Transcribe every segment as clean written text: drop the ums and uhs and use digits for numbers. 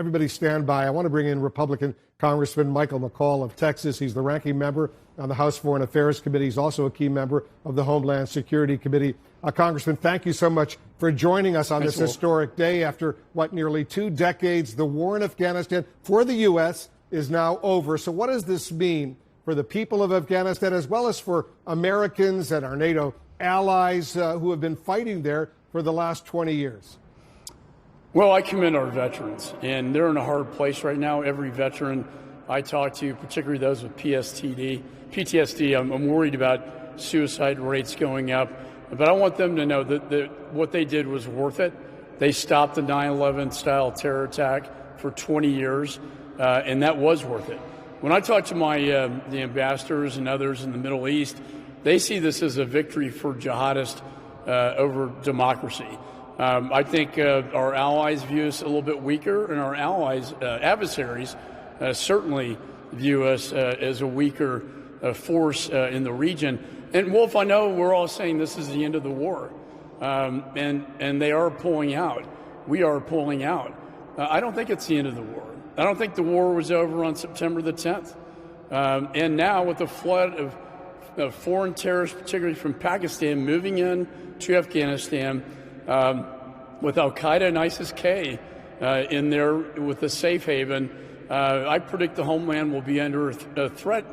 everybody stand by. I want to bring in Republican Congressman Michael McCaul of Texas. He's the ranking member on the House Foreign Affairs Committee. He's also a key member of the Homeland Security Committee. Congressman, thank you so much for joining us on this historic day. After, nearly 2 decades, the war in Afghanistan for the U.S. is now over. So what does this mean for the people of Afghanistan, as well as for Americans and our NATO allies who have been fighting there for the last 20 years? Well, I commend our veterans, and they're in a hard place right now. Every veteran I talk to, particularly those with PTSD, I'm worried about suicide rates going up. But I want them to know that what they did was worth it. They stopped the 9/11 style terror attack for 20 years, and that was worth it. When I talk to the ambassadors and others in the Middle East, they see this as a victory for jihadists over democracy. I think our allies view us a little bit weaker, and our adversaries certainly view us as a weaker force in the region. And Wolf, I know we're all saying this is the end of the war, and they are pulling out. We are pulling out. I don't think it's the end of the war. I don't think the war was over on September the 10th. And now with the flood of foreign terrorists, particularly from Pakistan, moving in to Afghanistan, with Al-Qaeda and ISIS-K in there with a safe haven, I predict the homeland will be under a threat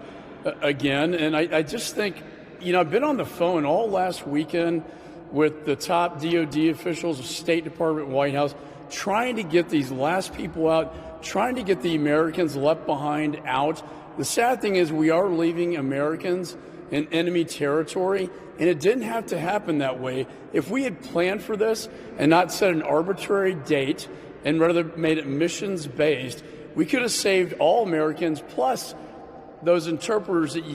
again. And I just think, I've been on the phone all last weekend with the top DOD officials, State Department, White House, trying to get these last people out, trying to get the Americans left behind out. The sad thing is we are leaving Americans in enemy territory, and it didn't have to happen that way. If we had planned for this and not set an arbitrary date and rather made it missions-based, we could have saved all Americans, plus those interpreters that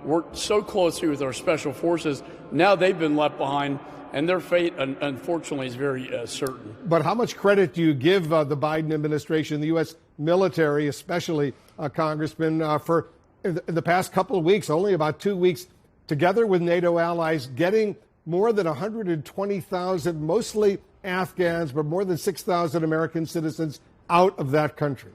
worked so closely with our special forces. Now they've been left behind, and their fate, unfortunately, is very certain. But how much credit do you give the Biden administration, the U.S. military, especially, Congressman, for in the past couple of weeks, only about 2 weeks, together with NATO allies, getting more than 120,000, mostly Afghans, but more than 6,000 American citizens out of that country?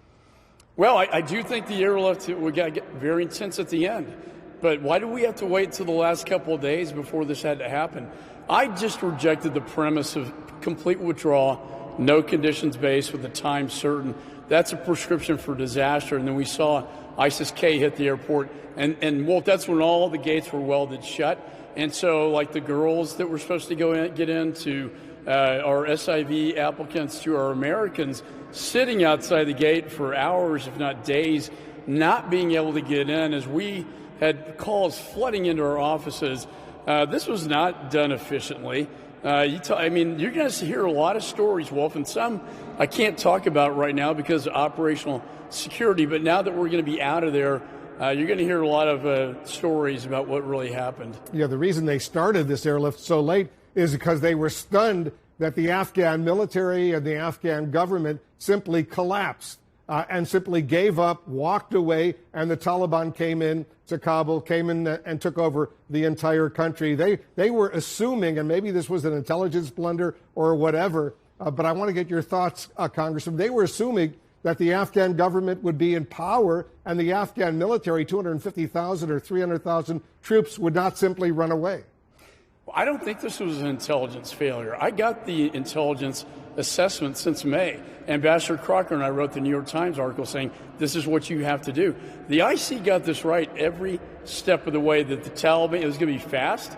Well, I do think the airlift got to get very intense at the end. But why do we have to wait until the last couple of days before this had to happen? I just rejected the premise of complete withdrawal, no conditions based with a time certain. That's a prescription for disaster. And then we saw ISIS-K hit the airport. And Walt, that's when all the gates were welded shut. And so, like the girls that were supposed to get into our SIV applicants, to our Americans sitting outside the gate for hours, if not days, not being able to get in, as we had calls flooding into our offices. This was not done efficiently. You're going to hear a lot of stories, Wolf, and some I can't talk about right now because of operational security. But now that we're going to be out of there, you're going to hear a lot of stories about what really happened. Yeah, the reason they started this airlift so late is because they were stunned that the Afghan military and the Afghan government simply collapsed and simply gave up, walked away, and the Taliban came in to Kabul, came in and took over the entire country. They were assuming, and maybe this was an intelligence blunder or whatever, but I want to get your thoughts, Congressman. They were assuming that the Afghan government would be in power and the Afghan military, 250,000 or 300,000 troops, would not simply run away. I don't think this was an intelligence failure. I got the intelligence assessment since May. Ambassador Crocker and I wrote the New York Times article saying this is what you have to do. The IC got this right every step of the way, that the Taliban, it was going to be fast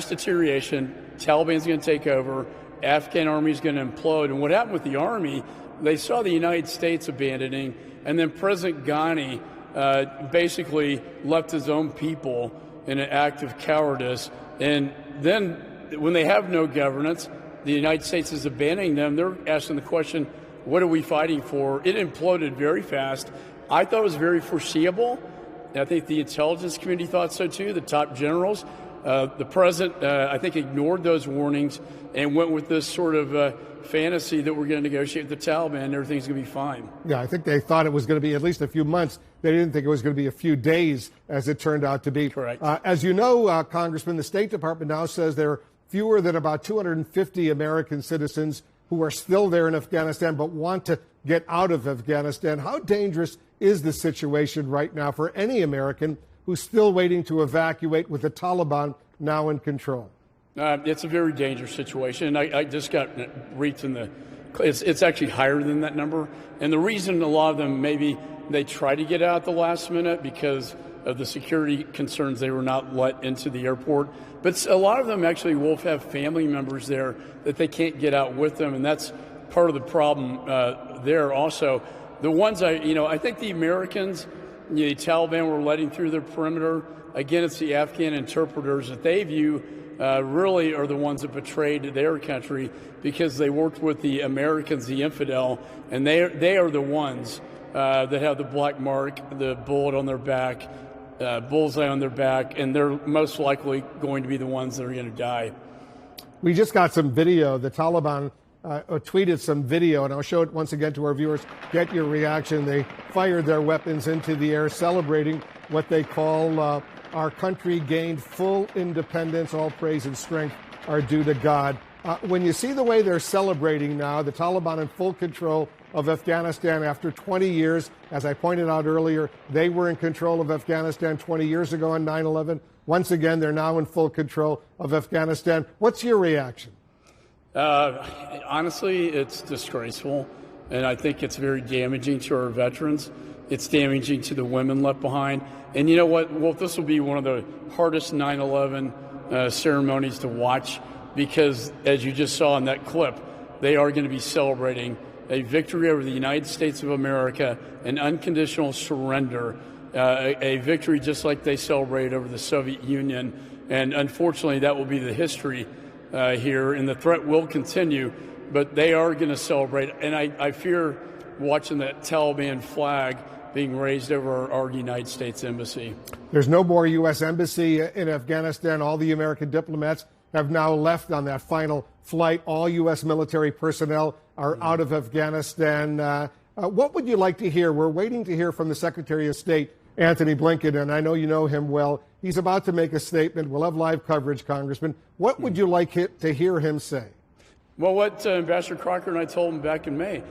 deterioration. Taliban's going to take over. Afghan army is going to implode. And what happened with the army, they saw the United States abandoning, and then President Ghani basically left his own people in an act of cowardice. And then when they have no governance, the United States is abandoning them. They're asking the question, what are we fighting for? It imploded very fast. I thought it was very foreseeable. I think the intelligence community thought so too, the top generals. The president, I think, ignored those warnings and went with this sort of fantasy that we're going to negotiate with the Taliban and everything's going to be fine. Yeah, I think they thought it was going to be at least a few months. They didn't think it was going to be a few days, as it turned out to be. Correct. As you know, Congressman, the State Department now says there are fewer than about 250 American citizens who are still there in Afghanistan but want to get out of Afghanistan. How dangerous is the situation right now for any American who's still waiting to evacuate with the Taliban now in control? It's a very dangerous situation. I just got reached in the. It's actually higher than that number. And the reason a lot of them maybe they try to get out at the last minute because of the security concerns, they were not let into the airport. But a lot of them actually will have family members there that they can't get out with them. And that's part of the problem there also. The ones I think the Americans, the Taliban were letting through their perimeter. Again, it's the Afghan interpreters that they view really are the ones that betrayed their country because they worked with the Americans, the infidel, and they are the ones that have the black mark, the bullet on their back, bullseye on their back, and they're most likely going to be the ones that are going to die. We just got some video. The Taliban tweeted some video, and I'll show it once again to our viewers. Get your reaction. They fired their weapons into the air, celebrating what they call our country gained full independence. All praise and strength are due to God. When you see the way they're celebrating now, the Taliban in full control of Afghanistan after 20 years. As I pointed out earlier, they were in control of Afghanistan 20 years ago on 9/11. Once again, they're now in full control of Afghanistan. What's your reaction? Honestly, it's disgraceful, and I think it's very damaging to our veterans. It's damaging to the women left behind. And you know what? Well, this will be one of the hardest 9/11 ceremonies to watch because, as you just saw in that clip, they are going to be celebrating a victory over the United States of America, an unconditional surrender, a victory just like they celebrated over the Soviet Union. And unfortunately, that will be the history here, and the threat will continue, but they are going to celebrate. And I fear watching that Taliban flag being raised over our United States Embassy. There's no more U.S. Embassy in Afghanistan. All the American diplomats have now left on that final flight. All U.S. military personnel are out of Afghanistan. What would you like to hear? We're waiting to hear from the Secretary of State, Antony Blinken, and I know you know him well. He's about to make a statement. We'll have live coverage, Congressman. What would you like to hear him say? Well, what Ambassador Crocker and I told him back in May,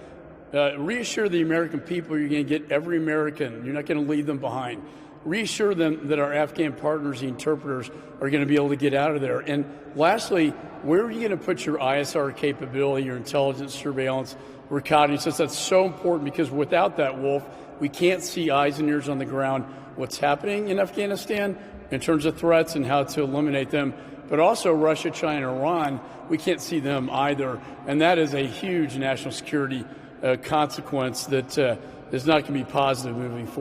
reassure the American people you're going to get every American. You're not going to leave them behind. Reassure them that our Afghan partners, the interpreters, are going to be able to get out of there. And lastly, where are you going to put your ISR capability, your intelligence, surveillance, reconnaissance? That's so important because without that, Wolf, we can't see eyes and ears on the ground what's happening in Afghanistan in terms of threats and how to eliminate them. But also Russia, China, Iran, we can't see them either. And that is a huge national security consequence that is not going to be positive moving forward.